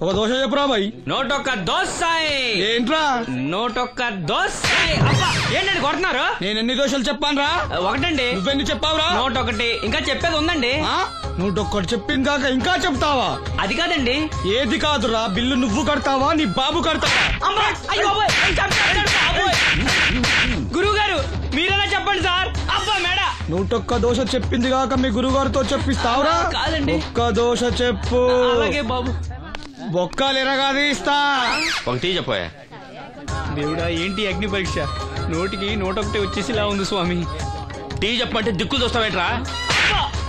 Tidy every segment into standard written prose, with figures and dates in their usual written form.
ఒక దోశ చెప్పురా బాయ్. నోటొక్క దోశ. ఏంట్రా నోటొక్క దోశ? ఏంటండి కొడుతున్నారు? నేను ఎన్ని దోశలు చెప్పాను రా? ఒకటండి. నువ్వెన్ని చెప్పావురా? నోటొకటి. ఇంకా చెప్పేది ఉందండి. నూటొక్కటి చెప్పింది కాక ఇంకా చెప్తావా? అది కాదండి. ఏది కాదురా? బిల్లు నువ్వు కడతావా నీ బాబు కడతావా? గురువు గారు మీరైనా చెప్పండి సార్. అబ్బా మేడ. నూటొక్క దోశ చెప్పింది కాక మీ గురుగారితో చెప్పిస్తావురా? కాదండి. ఒక్క దోశ చెప్పు. అలాగే బాబు. బొక్కలు ఎరగాది ఇస్తా. ఒకటి చెప్పాయా? దేవుడా ఏంటి అగ్ని పరీక్ష? నోటికి నోటొకటి వచ్చేసిలా ఉంది స్వామి. టీ చెప్పమంటే దిక్కులు చూస్తావేట్రా?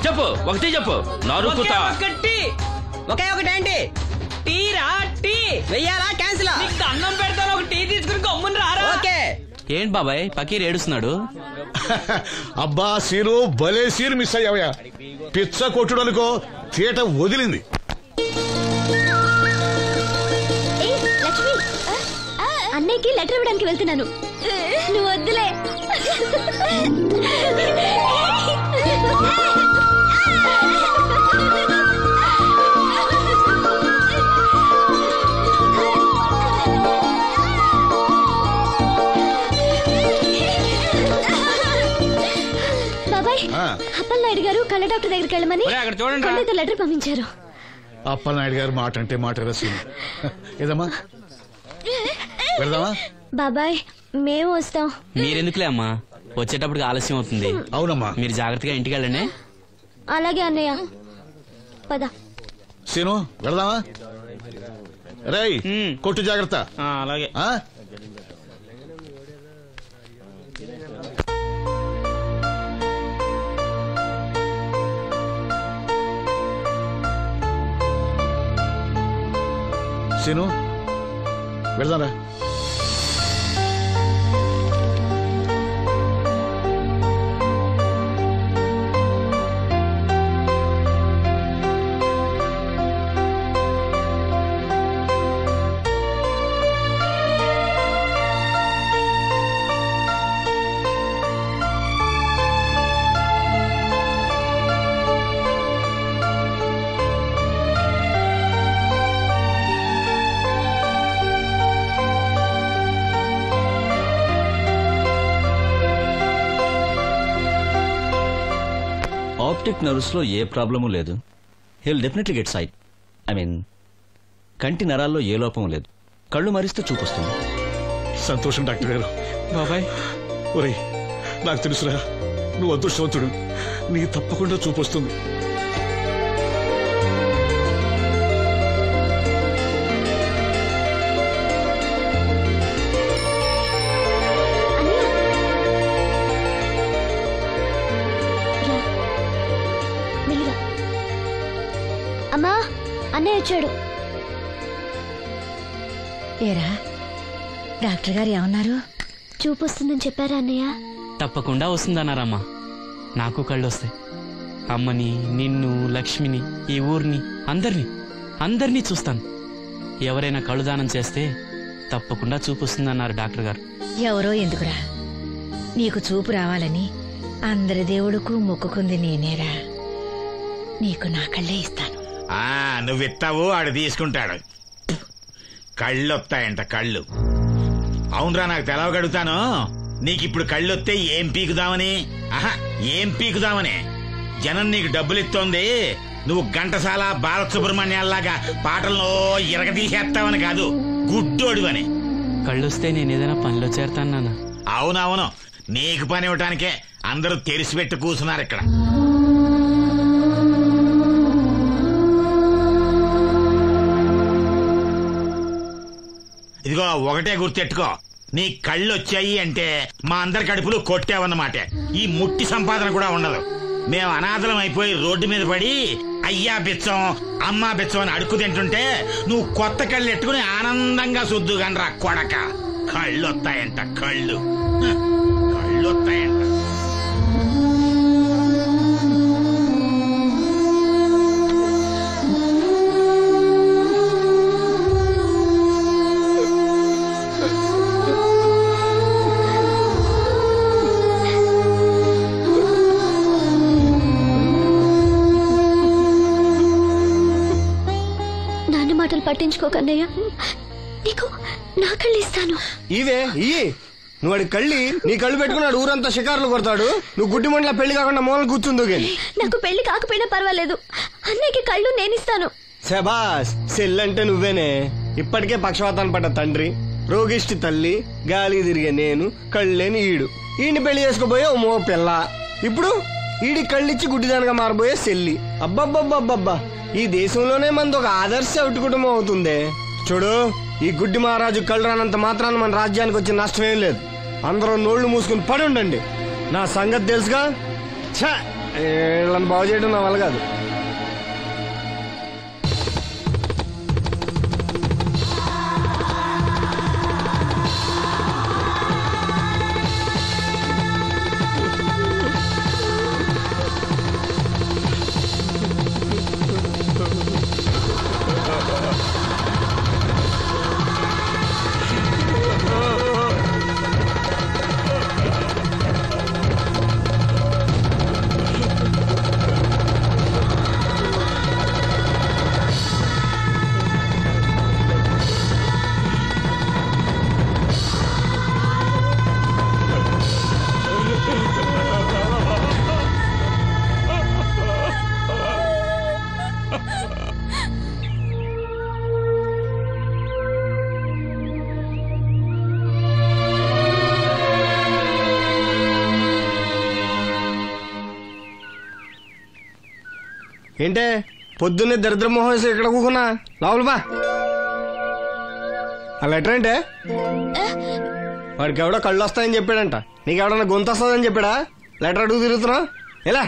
చెప్పు, ఒకటి చెప్పు. నరుకుతా. ఒకే ఒకటి ఏంటి? టీ రా. టీ వెయ్యాలా క్యాన్సిల్? అన్నం పెడతాను, ఒక టీ తీసుకుని గమ్మున రారా. ఓకే. ఏంటి బాబాయ్ పకీర్ ఏడుస్తున్నాడు? అబ్బా సీను భలే సీన్ మిస్ అయ్యావయ్యా. పిచ్చ కొట్టుడు అనుకో, తీట వదిలింది. అన్నయ్యకి లెటర్ ఇవ్వడానికి వెళ్తున్నాను. నువ్వు వద్దులే. బాబాయ్, అప్పలనాయుడు గారు కళ్ళ డాక్టర్ దగ్గరికి వెళ్ళమని చూడండి లెటర్ పంపించారు. అప్పలనాయుడు గారు మాట అంటే మాట రసీను. ఏదమ్మా వెళ్దామా? బాబాయ్ మేము వస్తాం. మీరెందుకులే అమ్మా, వచ్చేటప్పుడు ఆలస్యం అవుతుంది. అవునమ్మా, మీరు జాగ్రత్తగా ఇంటికి వెళ్ళండి. అలాగే అన్నయ్య, పద. సీను వెళ్దామా? రేయ్ కొట్టు జాగ్రత్త. అలాగే. సీను వెళ్దాంరా. ఆప్టిక్ నర్వ్స్ లో ఏ ప్రాబ్లము లేదు. He'll definitely get sight. I mean కంటి నరాల్లో ఏ లోపం లేదు. కళ్ళు మరిస్తే చూపొస్తుంది. సంతోషం డాక్టర్ గారు. బాబాయ్ ఒరేయ్ నాకు తెలుసురా, నువ్వు అదృష్టవంతుడు. నీకు తప్పకుండా చూపొస్తుంది. అమ్మా, అన్నయ్య వచ్చాడు. ఏరా డాక్టర్ గారు ఏమన్నారు? చూపు వస్తుందని చెప్పారా అన్నయ్య? తప్పకుండా వస్తుందన్నారమ్మా. నాకు కళ్ళు వస్తాయి. అమ్మని, నిన్ను, లక్ష్మిని, ఈ ఊరిని, అందరినీ చూస్తాను. ఎవరైనా కళ్ళు దానం చేస్తే తప్పకుండా చూపు వస్తుందన్నారు డాక్టర్ గారు. ఎవరో ఎందుకురా, నీకు చూపు రావాలని అందరి దేవుడుకు మొక్కుకుంది నేనేరా. నీకు నా కళ్ళే ఇస్తాను. నువ్విస్తావు, ఆడు తీసుకుంటాడు. కళ్ళు వస్తాయంట కళ్ళు. అవునరా, నాకు తెలవగడుగుతాను. నీకిప్పుడు కళ్ళొస్తే ఏం పీకుదామని? ఏం పీకుదామని? జనం నీకు డబ్బులు ఇస్తోంది, నువ్వు ఘంటసాల బాలసుబ్రహ్మణ్యాల్లాగా పాటల్లో ఇరగదీసేస్తావని కాదు, గుడ్డోడివని. కళ్ళొస్తే నేను ఏదైనా పనిలో చేరతాను నాన్న. అవునవును, నీకు పని ఇవ్వటానికే అందరూ తెరిసిపెట్టి కూర్చున్నారు ఇక్కడ. ఇదిగో ఒకటే గుర్తెట్టుకో, నీ కళ్ళు వచ్చాయి అంటే మా అందరి కడుపులు కొట్టావన్నమాట. ఈ ముట్టి సంపాదన కూడా ఉండదు. మేము అనాథలం అయిపోయి రోడ్డు మీద పడి అయ్యా బిచ్చం, అమ్మా బిచ్చం అని అడుక్కు తింటుంటే నువ్వు కొత్త కళ్ళు ఎట్టుకుని ఆనందంగా సుద్దుగనరా కొడక. కళ్ళు వస్తాయంట, కళ్ళు వస్తాయంట. మాటలు పట్టించుకోకన్నయ్య. నీకు నా కళ్ళు ఇస్తాను. ఇవే నువ్వు వాడి కళ్ళి నీ కళ్ళు పెట్టుకున్నాడు ఊరంతా షికారులు కొడతాడు. నువ్వు గుడ్డి మండల పెళ్లి కాకుండా మూలలు కూర్చుందో గాని. నాకు పెళ్లి కాకపోయినా పర్వాలేదు, అన్నయ్యకి కళ్ళు నేనిస్తాను. శబాస్, సెల్లంటే నువ్వేనే. ఇప్పటికే పక్షవాతాన్ని పడ్డ తండ్రి, రోగిష్టి తల్లి, గాలి తిరిగే నేను, కళ్ళేని ఈడు. ఈయన్ని పెళ్లి చేసుకోబోయే ఓ మో పిల్ల. ఇప్పుడు ఈడి కళ్ళిచ్చి గుడ్డిదానిగా మారబోయే సెల్లి. అబ్బబ్బబ్బబ్బబ్బా, ఈ దేశంలోనే మనది ఒక ఆదర్శ ఒకటి కుటుంబం అవుతుందే. చూడు, ఈ గుడ్డి మహారాజు కళ్ళు రానంత మాత్రాన మన రాజ్యానికి వచ్చిన నష్టమేం లేదు. అందరూ నోళ్లు మూసుకుని పడి ఉండండి. నా సంగతి తెలుసుగా. వీళ్ళని బాగు చేయడం నా వల్ల కాదు. ఏంటే పొద్దున్నే దరిద్ర మోహన్ ఇక్కడ కూకున్నా? లోపల బా. ఆ లెటర్ ఏంటే? వాడికి ఎవడో కళ్ళు వస్తాయని చెప్పాడంట. నీకెవడన్నా గొంతు వస్తుందని చెప్పాడా? లెటర్ అడుగు తిరుగుతున్నా ఎలా?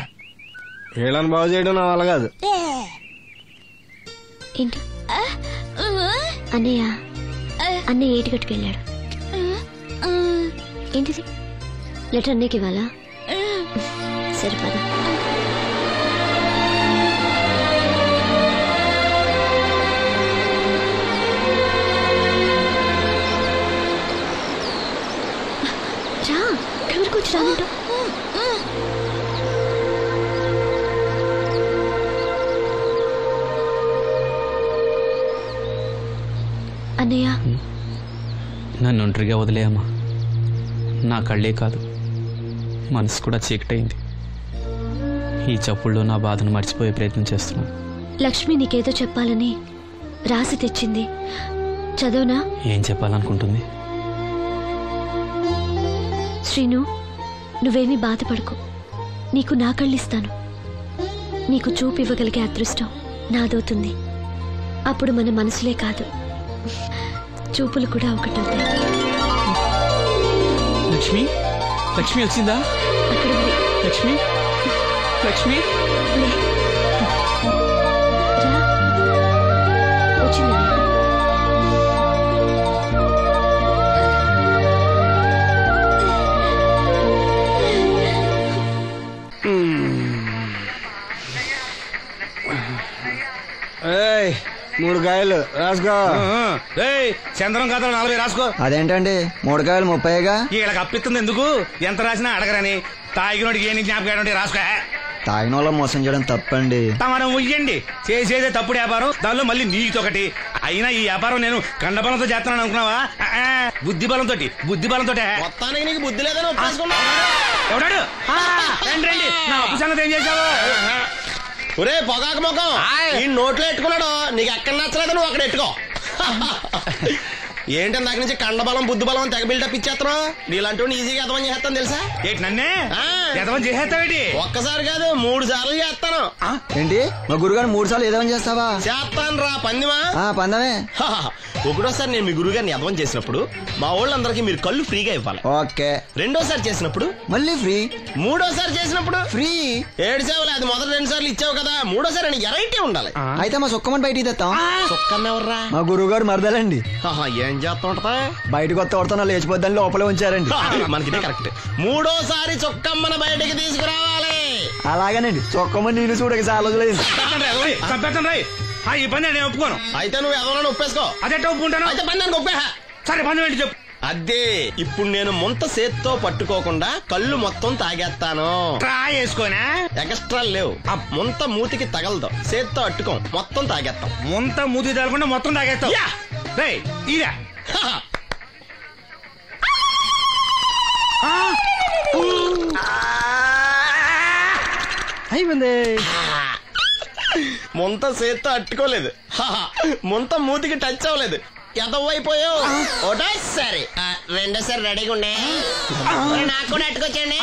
వీళ్ళని బాగు చేయడం నా వల్ల కాదు. అన్నయ్య అన్నయ్య ఏటిగట్టుకు వెళ్ళాడు. ఏంటిది? లెటర్ అన్నయ్యకి ఇవ్వాలా? సరిపదా. రా, ఇక్కడ వరకు వచ్చి రానంట. అన్నయ్య, నన్ను ఒంటరిగా వదిలేయమ్మా. నా కళ్ళే కాదు, మనసు కూడా చీకటైంది. ఈ చప్పుల్లో నా బాధను మర్చిపోయే ప్రయత్నం చేస్తున్నాను. లక్ష్మి నీకేదో చెప్పాలని రాసి తెచ్చింది, చదవనా? ఏం చెప్పాలనుకుంటుంది? శ్రీను, నువ్వేమీ బాధపడకు. నీకు నా కళ్ళిస్తాను. నీకు చూపు ఇవ్వగలిగే అదృష్టం నాదవుతుంది. అప్పుడు మన మనసులే కాదు, చూపులు కూడా ఒకటవుతాయి. లక్ష్మి, లక్ష్మి వచ్చిందా? అక్కడ ఉంది. లక్ష్మి, లక్ష్మి రా. వచ్చింది. ఏయ్, 3 కాయలు రాసుకో. చంద్రం కథలు 40 రాసుకో. అదేంటండి 3 కాయలు 30గా? వీళ్ళకి అప్పిస్తుంది ఎందుకు? ఎంత రాసినా అడగరని. తాగినోడికి ఏ జ్ఞాపకం రాసుకో. తాగిన వాళ్ళ మోసం చేయడం తప్పండి. మనం ఉయ్యండి, చేసేదే తప్పుడు వ్యాపారం, దానిలో మళ్ళీ నీతోకటి. అయినా ఈ వ్యాపారం నేను కండబలంతో చేస్తున్నాను అనుకున్నావా? బుద్ధి బలంతో. మొత్తానికి నీకు బుద్ధి లేదని ఎవడాడు? రండి, నా అప్పు సంగతి ఏం చేశావు? ఒరే పొగాకు ముఖం, ఈ నోట్లో ఎట్టుకున్నాడు. నీకు ఎక్కడ నచ్చలేదు, నువ్వు అక్కడ ఎట్టుకో. ఏంటంటే నాకు నుంచి కండబలం బుద్ధి బలం తెగ బిల్డప్ ఇచ్చేస్తున్నావు. నీలాంటి ఈజీగా ఎదవని చేస్తాను తెలుసా? ఏంటి నన్నే ఎదవని చేసేస్తావేటి? ఒక్కసారి కాదు 3 సార్లు చేస్తాను. ఏంటి మా గురుగారు 3 సార్లు ఎదవని చేస్తావా? చేస్తాను రా పందిమా. పందమే. ఒకటోసారి నేను మీ గురువు గారిని ఎదవని చేసినప్పుడు మా వాళ్ళందరికీ మీరు కళ్ళు ఫ్రీగా ఇవ్వాలి. ఓకే. రెండోసారి చేసినప్పుడు మళ్ళీ ఫ్రీ. మూడోసారి చేసినప్పుడు ఫ్రీ. 7 సేవలు. అది మొదటి 2 సార్లు ఇచ్చావు కదా, మూడోసారి ఎరైటీ ఉండాలి. అయితే మా సుక్కమని బయటికి తెస్తాం. సుక్కన్నెవర్రా? మా గురువు గారు మరదలండి. ఏం చేస్తా ఉంటదా? బయటకు వస్తే కొడతా లేచిపోద్దని లోపలే ఉంచారండి. మనకిదే కరెక్ట్. మూడోసారి చొక్కమ్మన బయటకి తీసుకురావాలి. అలాగేనండి, చొక్కమని నేను చూడక చాలా రోజులైంది. ఈ పని నేను ఒప్పుకోను. అయితే నువ్వు ఎవరైనా ఒప్పేసుకో. అదే ఒప్పుకుంటాను. అయితే పని దానికి ఒప్పే. సరే పని ఏంటి చెప్పు. అదే ఇప్పుడు నేను ముంత చేత్తో పట్టుకోకుండా కళ్ళు మొత్తం తాగేస్తాను. ట్రా వేసుకోనా? ఎక్స్ట్రా లేవు. ముంత మూతికి తగలదు, చేత్తో అట్టుకోం, మొత్తం తాగేస్తాం. ముంత మూతి తగలకుండా మొత్తం తాగేస్తావు. ఇదా అయిపోయింది. ముంత చేత్తో అట్టుకోలేదు, ముంత మూతికి టచ్ అవ్వలేదు. ఎదవైపోయావు. ఒకటోసారి రెండోసారి రెడీగా ఉండే. నాకు కూడా అట్టుకొచ్చండి.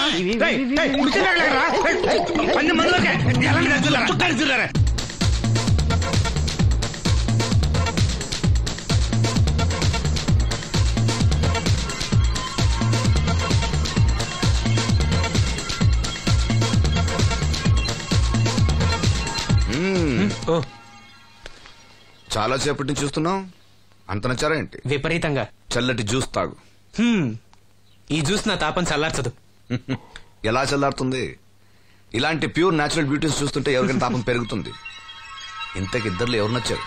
చాలా సేపటి నుంచి చూస్తున్నాం. అంత నచ్చారా ఏంటి? విపరీతంగా. చల్లటి జ్యూస్ తాగు. ఈ జ్యూస్ నా తాపం చల్లార్చదు. ఎలా చల్లారుతుంది? ఇలాంటి ప్యూర్ న్యాచురల్ బ్యూటీస్ చూస్తుంటే ఎవరికైనా తాపం పెరుగుతుంది. ఇంతకి ఇద్దరులో ఎవరు నచ్చారు?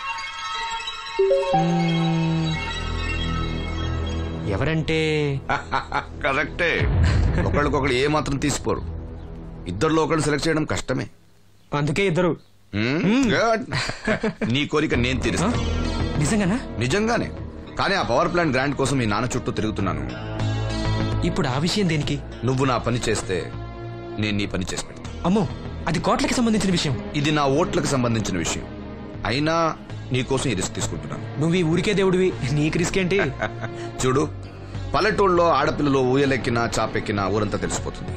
ఎవరంటే? కరెక్టే. ఒకళ్ళకొకళ్ళు ఏ మాత్రం తీసిపోరు. ఇద్దరులో ఒకళ్ళు సెలెక్ట్ చేయడం కష్టమే. అందుకే ఇద్దరు. Good. నీ కోరిక నేను తీరుస్తాను. నిజంగానా? నిజంగానే. కానీ ఆ పవర్ ప్లాంట్ గ్రాంట్ కోసం మీ నాన్న చుట్టూ తిరుగుతున్నాను. ఇప్పుడు ఆ విషయం దేనికి? నువ్వు నా పని చేస్తే నేను నీ పని చేసి పెడతా. అమ్మో, అది కోట్లకి సంబంధించిన విషయం. ఇది నా ఓట్లకు సంబంధించిన విషయం. అయినా నీకోసం ఈ రిస్క్ తీసుకుంటున్నాను. నువ్వు ఈ ఊరికే దేవుడివి, నీకు రిస్క్ ఏంటి? చూడు, పల్లెటూళ్ళలో ఆడపిల్లలు ఊయలెక్కినా చాపెక్కినా ఊరంతా తెలిసిపోతుంది.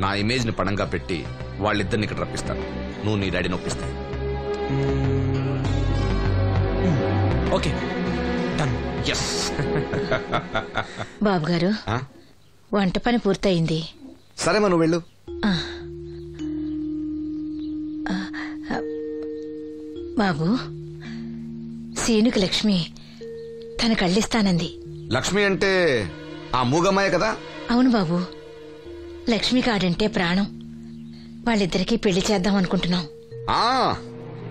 నా ఇమేజ్ ని పణంగా పెట్టి వాళ్ళిద్దరిని ఇక్కడ రప్పిస్తాను. నువ్వు నీ డాడీ నొప్పిస్తాయి. Okay, done. ఎస్. బాబు గారు, వంట పని పూర్తయింది. సరే మనం వెళ్ళు. బాబు, సీనుకి లక్ష్మి తన కళ్ళిస్తానంది. లక్ష్మి అంటే ఆ మూగమ్మాయే కదా? అవును బాబు, లక్ష్మి కాడంటే ప్రాణం. వాళ్ళిద్దరికీ పెళ్లి చేద్దాం అనుకుంటున్నాం.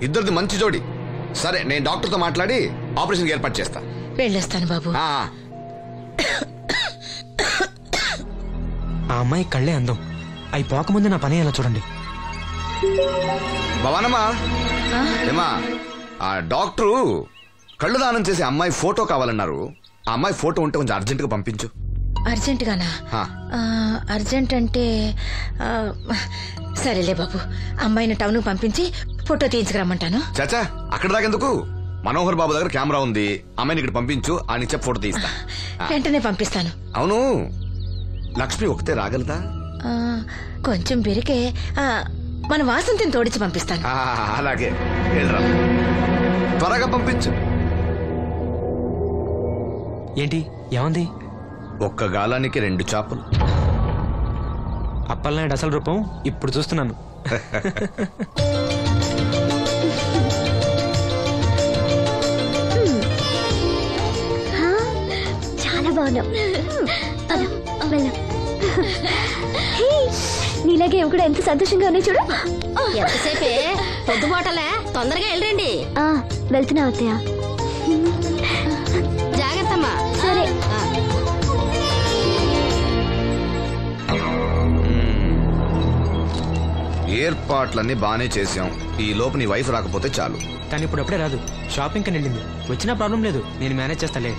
ఇద్దరిది మంచి జోడి. సరే, నేను డాక్టర్తో మాట్లాడి ఆపరేషన్ ఏర్పాటు చేస్తా. వెళ్ళొస్తాను బాబు. ఆ అమ్మాయి కళ్ళే అందం. అవి పోకముందు నా పని ఎలా చూడండి. భవానమ్మా, ఏమా, ఆ డాక్టరు కళ్ళు దానం చేసే అమ్మాయి ఫోటో కావాలన్నారు. ఆ అమ్మాయి ఫోటో ఉంటే కొంచెం అర్జెంట్ గా పంపించు. అర్జెంట్ గానా? అర్జెంట్ అంటే సరేలే బాబు, అమ్మాయిని టౌన్ పంపించి ఫోటో తీయించుకురమ్మంటాను. చాచా, అక్కడ దాకెందుకు? మనోహర్ బాబు దగ్గర కెమెరా ఉంది. అమ్మాయిని ఇక్కడ పంపించు, ఆయన చెప్పి ఫోటో తీస్తా. వెంటనే పంపిస్తాను. అవును, లక్ష్మి ఒకతే రాగలదా? కొంచెం బెరికే, మన వాసంతిని తోడిచి పంపిస్తాను. అలాగే, త్వరగా పంపించు. ఏంటి, ఏమంది? ఒక్క గాలానికి 2 చేపలు. అప్పలనాయుడు అసలు రూపం ఇప్పుడు చూస్తున్నాను. చాలా బాగున్నావు. నీలాగే ఇవి కూడా ఎంత సంతోషంగా ఉన్నాయి చూడు. ఎంతసేపే పొద్దుబాటలే, తొందరగా వెళ్ళండి. వెళ్తున్నా అత్తయ్య. జాగ్రత్తమ్మా. సరే. ఏర్పాట్లన్నీ బానే చేసాం. ఈ లోపు నీ వైఫ్ రాకపోతే చాలు. కానీ ఇప్పుడు అప్పుడే రాదు, షాపింగ్ కని వెళ్ళింది. వచ్చినా ప్రాబ్లం లేదు, నేను మేనేజ్ చేస్తాలే.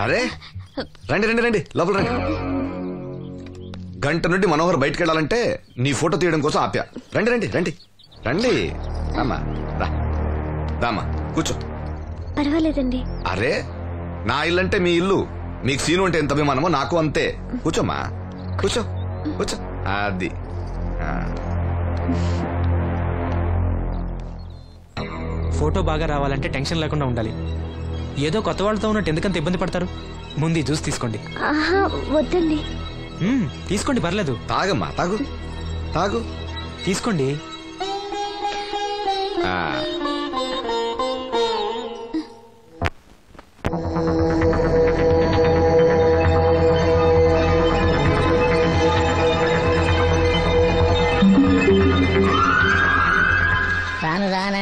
అరే, రండి రండి రండి, లోపల రండి. గంట నుండి మనోహర్ బయటకు వెళ్ళాలంటే నీ ఫోటో తీయడం కోసం ఆప్యా. రండి రండి రండి రండి. రామా, రా, రామా, కూర్చో. పర్వాలేదండి. అరే, నా ఇల్లు అంటే మీ ఇల్లు. మీకు సీను అంటే ఎంత అభిమానమో నాకు అంతే. కూర్చోమ్మా, కూర్చో కూర్చో. అది ఫోటో బాగా రావాలంటే టెన్షన్ లేకుండా ఉండాలి. ఏదో కొత్త వాళ్ళతో ఉన్నట్టు ఎందుకంత ఇబ్బంది పడతారు? ముందు జ్యూస్ తీసుకోండి. వద్దండి. తీసుకోండి, పర్లేదు. తాగమ్మా, తాగు తాగు, తీసుకోండి.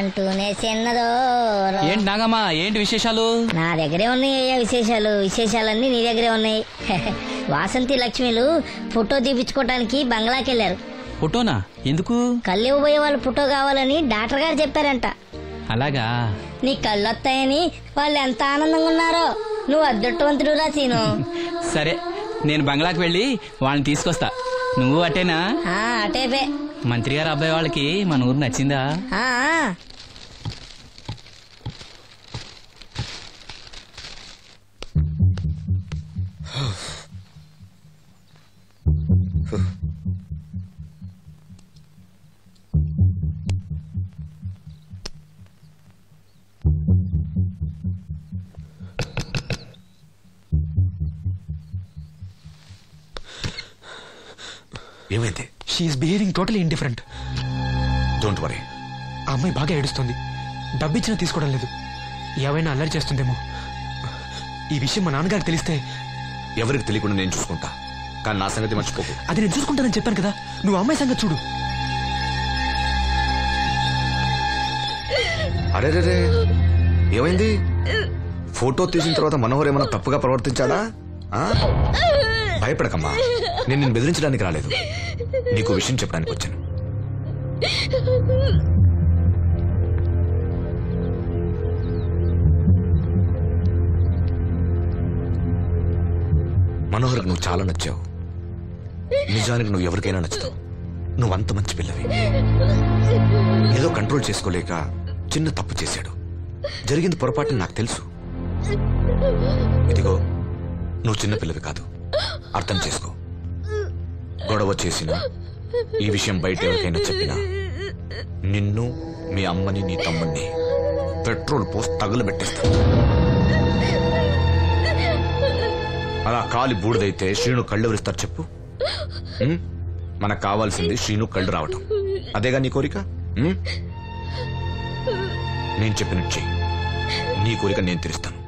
అంటూనే చిన్నదో. ఏంటి నాగమ్మా, ఏంటి విశేషాలు? నా దగ్గరే ఉన్నాయి అయ్యా విశేషాలు. విశేషాలన్నీ నీ దగ్గరే ఉన్నాయి. వాసంతి లక్ష్మిలు ఫోటో తీపించుకోవటానికి బంగ్లాకి వెళ్ళారు. ఫోటోనా? ఎందుకు? కళ్ళు ఇవ్వబోయే వాళ్ళు ఫోటో కావాలని డాక్టర్ గారు చెప్పారంట. అలాగా? నీ కళ్ళు వస్తాయని వాళ్ళు ఎంత ఆనందంగా ఉన్నారో. నువ్వు అదృష్టవంతుడు రా సీను. సరే, నేను బంగ్లాకి వెళ్ళి వాళ్ళని తీసుకొస్తా. నువ్వు అటేనా? అటేపే. మంత్రి గారు అబ్బాయి వాళ్ళకి మన ఊరు నచ్చిందా? ఏమైంది? She is behaving totally indifferent. Don't worry. ఆ అమ్మాయి బాగా ఏడుస్తుంది. డబ్బిచ్చినా తీసుకోవడం లేదు. ఏవైనా అల్లరి చేస్తుందేమో. ఈ విషయం మా నాన్నగారికి తెలిస్తే? ఎవరికి తెలియకుండా నేను చూసుకుంటా, కానీ నా సంగతి మర్చిపోకు. అది నేను చూసుకుంటానని చెప్పాను కదా. నువ్వు అమ్మాయి సంగతి చూడు. అరే ఏమైంది? ఫోటో తీసిన తర్వాత మనోహర్ ఏమైనా తప్పుగా ప్రవర్తించాడా? భయపడకమ్మా, నేను నిన్ను బెదిరించడానికి రాలేదు, నీకు విషయం చెప్పడానికి వచ్చాను. మనోహర్కి నువ్వు చాలా నచ్చావు. నిజానికి నువ్వు ఎవరికైనా నచ్చుతావు. నువ్వంత మంచి పిల్లవి. ఏదో కంట్రోల్ చేసుకోలేక చిన్న తప్పు చేశాడు. జరిగింది పొరపాటు నాకు తెలుసు. ఇదిగో, నువ్వు చిన్న పిల్లవి కాదు, అర్థం చేసుకో. గొడవ చేసినా, ఈ విషయం బయట ఎవరికైనా చెప్పినా నిన్ను, మీ అమ్మని, నీ తమ్ముణ్ణి పెట్రోల్ పోసి తగులబెట్టేస్తా. అలా కాలి బూడిదైతే శ్రీను కళ్ళు ఎవరిస్తారు చెప్పు? మనకు కావాల్సింది శ్రీను కళ్ళు రావటం. అదేగా నీ కోరిక? నేను చెప్పినట్టు చెయ్యి, నీ కోరిక నేను తీరుస్తాను.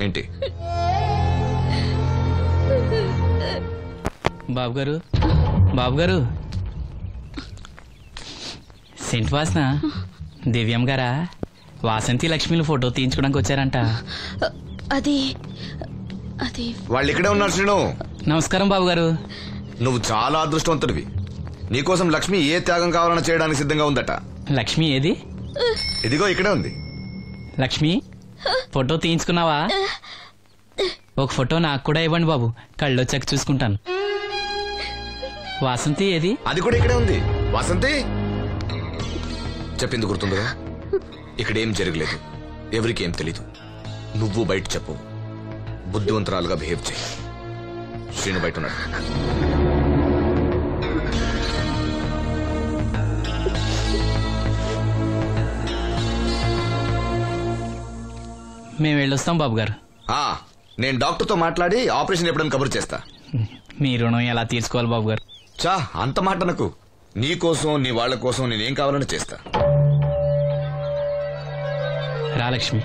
ఏంటి? బాబు గారు, సెంట్ వాసన దివ్యం గారా? వాసంతి లక్ష్మిలు ఫోటో తీయించుకోవడానికి వచ్చారంట. అది వాళ్ళు ఇక్కడే ఉన్నారు. శ్రీను, నమస్కారం బాబు గారు. నువ్వు చాలా అదృష్టవంతుడివి. నీకోసం లక్ష్మి ఏ త్యాగం కావాలన్నా చేయడానికి సిద్ధంగా ఉందట. లక్ష్మి ఏది? ఇదిగో ఇక్కడే ఉంది. లక్ష్మి, ఫోటో తీయించుకున్నావా? ఒక ఫోటో నాకు కూడా ఇవ్వండి బాబు, కళ్ళు వచ్చాక చూసుకుంటాను. వాసంతి ఏది? అది కూడా ఇక్కడే ఉంది. వాసంతి చెప్పింది గుర్తుందిగా? ఇక్కడేం జరగలేదు, ఎవరికి ఏం తెలీదు. నువ్వు బయట చెప్పు, బుద్ధివంతరాలుగా బిహేవ్ చేయి. శ్రీను బయట ఉన్నాడు. మేము వెళ్ళొస్తాం బాబు గారు. నేను డాక్టర్తో మాట్లాడి ఆపరేషన్ ఎప్పుడైనా కబురు చేస్తా. మీ రుణం ఎలా తీర్చుకోవాలి బాబు గారు? చా, అంత మాట నాకు. నీ కోసం, నీ వాళ్ళ కోసం నేనేం కావాలని చేస్తా. రా లక్ష్మి.